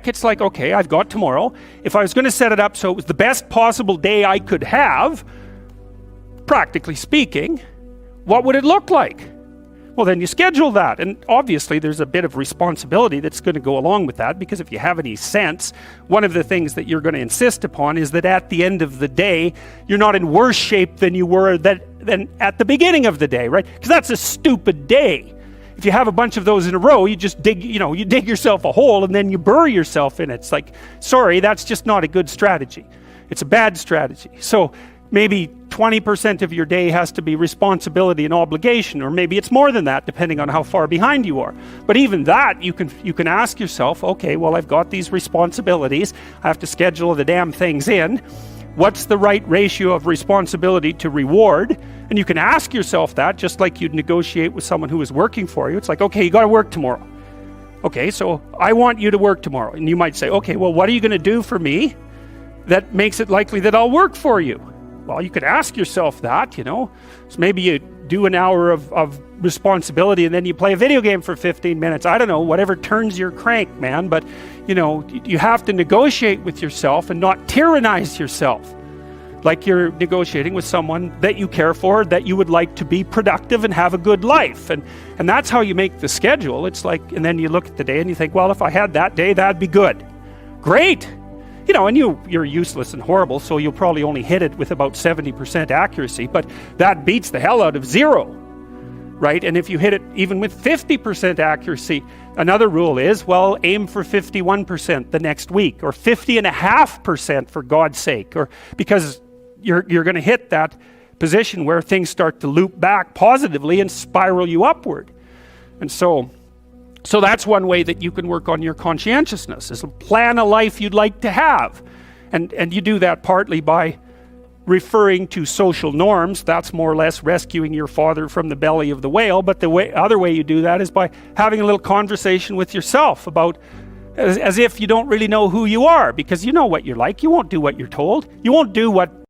It's like, okay, I've got tomorrow. If I was going to set it up so it was the best possible day I could have, practically speaking, what would it look like? Well, then you schedule that, and obviously there's a bit of responsibility that's going to go along with that, because if you have any sense, one of the things that you're going to insist upon is that at the end of the day, you're not in worse shape than you were than at the beginning of the day, right? Because that's a stupid day. If you have a bunch of those in a row, you just dig, you dig yourself a hole and then you bury yourself in it. It's like, sorry, that's just not a good strategy. It's a bad strategy. So maybe 20% of your day has to be responsibility and obligation, or maybe it's more than that, depending on how far behind you are. But even that, you can ask yourself, okay, well, I've got these responsibilities. I have to schedule the damn things in. What's the right ratio of responsibility to reward? And you can ask yourself that, just like you'd negotiate with someone who is working for you. It's like, okay, you got to work tomorrow. Okay, so I want you to work tomorrow. And you might say, okay, well, what are you going to do for me that makes it likely that I'll work for you? Well, you could ask yourself that, So maybe you do an hour of responsibility and then you play a video game for 15 minutes. I don't know, whatever turns your crank, man. But, you have to negotiate with yourself and not tyrannize yourself. Like you're negotiating with someone that you care for, that you would like to be productive and have a good life. And that's how you make the schedule. It's like, and then you look at the day and you think, well, if I had that day, that'd be good. Great. And you're useless and horrible, so you'll probably only hit it with about 70% accuracy, but that beats the hell out of 0, right? And if you hit it even with 50% accuracy, another rule is, well, aim for 51% the next week, or 50.5% for God's sake, or because you're going to hit that position where things start to loop back positively and spiral you upward. And so that's one way that you can work on your conscientiousness, is plan a life you'd like to have. And you do that partly by referring to social norms. That's more or less rescuing your father from the belly of the whale. But the other way you do that is by having a little conversation with yourself about, as if you don't really know who you are, because you know what you're like. You won't do what you're told. You won't do what